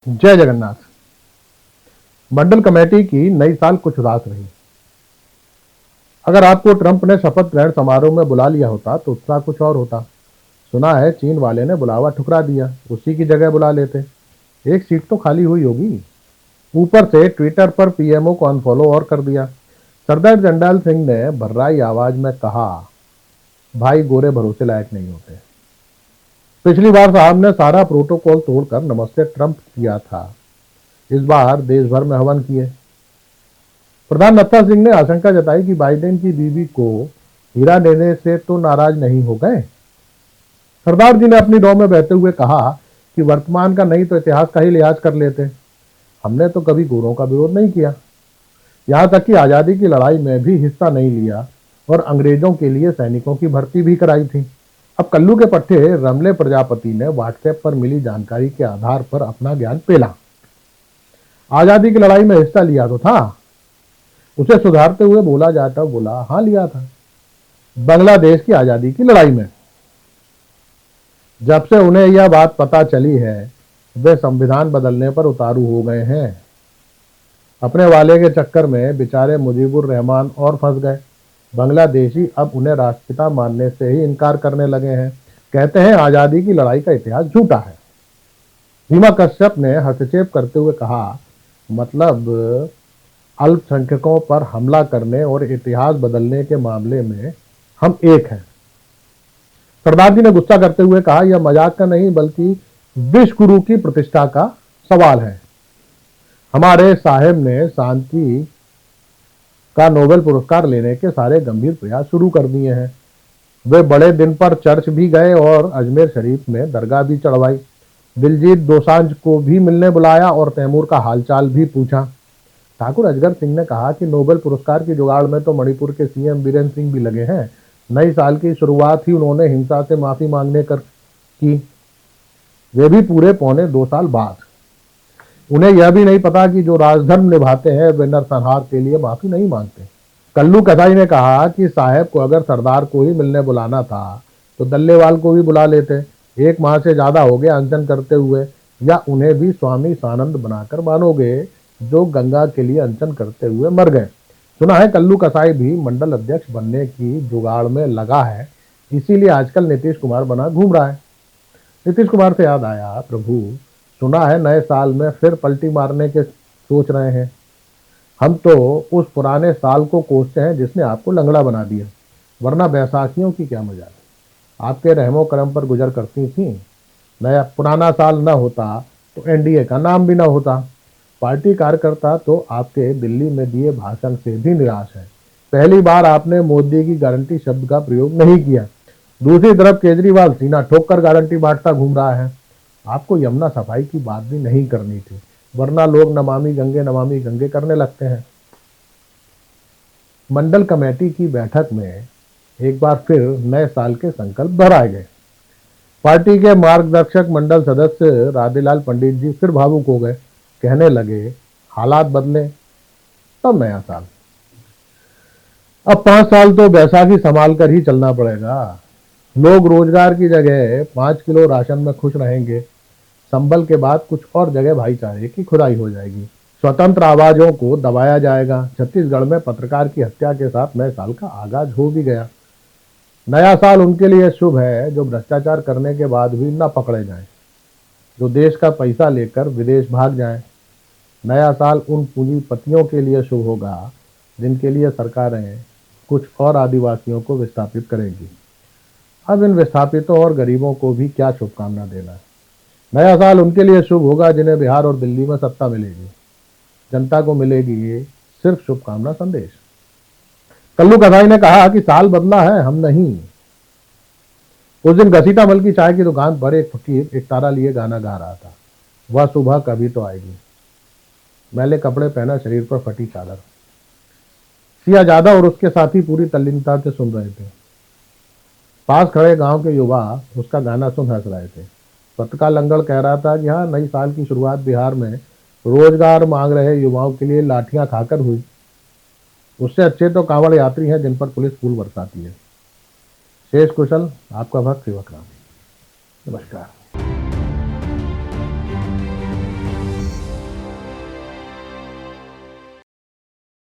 जय जगन्नाथ। मंडल कमेटी की नई साल कुछ उदास रही। अगर आपको ट्रंप ने शपथ ग्रहण समारोह में बुला लिया होता तो उत्साह कुछ और होता। सुना है चीन वाले ने बुलावा ठुकरा दिया, उसी की जगह बुला लेते। एक सीट तो खाली हुई होगी। ऊपर से ट्विटर पर पीएमओ को अनफॉलो और कर दिया। सरदार जंडाल सिंह ने भर्राई आवाज में कहा, भाई गोरे भरोसे लायक नहीं होते। पिछली बार साहब ने सारा प्रोटोकॉल तोड़कर नमस्ते ट्रंप किया था। इस बार देश भर में हवन किए। प्रधान नत्था सिंह ने आशंका जताई कि बाइडेन की बीवी को हीरा देने से तो नाराज नहीं हो गए। सरदार जी ने अपनी डौ में बहते हुए कहा कि वर्तमान का नहीं तो इतिहास का ही लिहाज कर लेते। हमने तो कभी गोरों का विरोध नहीं किया, यहां तक कि आजादी की लड़ाई में भी हिस्सा नहीं लिया और अंग्रेजों के लिए सैनिकों की भर्ती भी कराई थी। अब कल्लू के पट्टे रमले प्रजापति ने व्हाट्सएप पर मिली जानकारी के आधार पर अपना ज्ञान पेला। आजादी की लड़ाई में हिस्सा लिया तो था, उसे सुधारते हुए बोला जाता बोला हाँ लिया था, बांग्लादेश की आजादी की लड़ाई में। जब से उन्हें यह बात पता चली है वे संविधान बदलने पर उतारू हो गए हैं। अपने वाले के चक्कर में बेचारे मुजीबुर रहमान और फंस गए। बांग्लादेशी अब उन्हें राष्ट्रपिता मानने से ही इनकार करने लगे हैं। कहते हैं आजादी की लड़ाई का इतिहास झूठा है। भीमा कश्यप ने हस्तक्षेप करते हुए कहा, मतलब अल्पसंख्यकों पर हमला करने और इतिहास बदलने के मामले में हम एक हैं। सरदार जी ने गुस्सा करते हुए कहा, यह मजाक का नहीं बल्कि विश्व गुरु की प्रतिष्ठा का सवाल है। हमारे साहेब ने शांति का नोबेल पुरस्कार लेने के सारे गंभीर प्रयास शुरू कर दिए हैं। वे बड़े दिन पर चर्च भी गए और अजमेर शरीफ में दरगाह भी चढ़वाई। दिलजीत दोसांझ को भी मिलने बुलाया और तैमूर का हालचाल भी पूछा। ठाकुर अजगर सिंह ने कहा कि नोबेल पुरस्कार की जुगाड़ में तो मणिपुर के सीएम बीरेन सिंह भी लगे हैं। नई साल की शुरुआत ही उन्होंने हिंसा से माफी मांगने कर की, वे भी पूरे पौने 2 साल बाद। उन्हें यह भी नहीं पता कि जो राजधर्म निभाते हैं वे नरसंहार के लिए माफी नहीं मांगते। कल्लू कसाई ने कहा कि साहब को अगर सरदार को ही मिलने बुलाना था तो दल्लेवाल को भी बुला लेते। 1 माह से ज्यादा हो गया अनशन करते हुए, या उन्हें भी स्वामी सानंद बनाकर मानोगे जो गंगा के लिए अनशन करते हुए मर गए। सुना है कल्लू कसाई भी मंडल अध्यक्ष बनने की जुगाड़ में लगा है, इसीलिए आजकल नीतीश कुमार बना घूम रहा है। नीतीश कुमार से याद आया, प्रभु सुना है नए साल में फिर पलटी मारने के सोच रहे हैं। हम तो उस पुराने साल को कोसते हैं जिसने आपको लंगड़ा बना दिया, वरना बैसाखियों की क्या मजा है। आपके रहमो करम पर गुजर करती थी। नया पुराना साल न होता तो एनडीए का नाम भी न होता। पार्टी कार्यकर्ता तो आपके दिल्ली में दिए भाषण से भी निराश है। पहली बार आपने मोदी की गारंटी शब्द का प्रयोग नहीं किया। दूसरी तरफ केजरीवाल सीना ठोककर गारंटी बांटता घूम रहा है। आपको यमुना सफाई की बात भी नहीं करनी थी, वरना लोग नमामि गंगे करने लगते हैं। मंडल कमेटी की बैठक में एक बार फिर नए साल के संकल्प दोहराए गए। पार्टी के मार्गदर्शक मंडल सदस्य राधेलाल पंडित जी फिर भावुक हो गए। कहने लगे, हालात बदले तब नया साल। अब 5 साल तो बैसाखी संभाल कर ही चलना पड़ेगा। लोग रोजगार की जगह 5 किलो राशन में खुश रहेंगे। संबल के बाद कुछ और जगह भाईचारे की खुदाई हो जाएगी। स्वतंत्र आवाजों को दबाया जाएगा। छत्तीसगढ़ में पत्रकार की हत्या के साथ नए साल का आगाज हो भी गया। नया साल उनके लिए शुभ है जो भ्रष्टाचार करने के बाद भी न पकड़े जाएं, जो देश का पैसा लेकर विदेश भाग जाएं। नया साल उन पूंजीपतियों के लिए शुभ होगा जिनके लिए सरकारें कुछ और आदिवासियों को विस्थापित करेगी। अब इन विस्थापितों और गरीबों को भी क्या शुभकामना देना है। नया साल उनके लिए शुभ होगा जिन्हें बिहार और दिल्ली में सत्ता मिलेगी। जनता को मिलेगी सिर्फ शुभकामना संदेश। कल्लू कसाई ने कहा कि साल बदला है, हम नहीं। उस दिन घसीटा मल की चाय की दुकान पर एक फकीर एक तारा लिए गाना गा रहा था, वह सुबह कभी तो आएगी। मैले कपड़े पहना, शरीर पर फटी चादर। सिया ज्यादा और उसके साथी पूरी तल्लीनता से सुन रहे थे। पास खड़े गांव के युवा उसका गाना सुन हंस रहे थे। पत्रका लंगड़ कह रहा था कि हाँ, नई साल की शुरुआत बिहार में रोजगार मांग रहे युवाओं के लिए लाठियां खाकर हुई। उससे अच्छे तो कांवड़ यात्री हैं जिन पर पुलिस फूल बरसाती है। शेष कुशल, आपका भक्त सेवक राम। नमस्कार।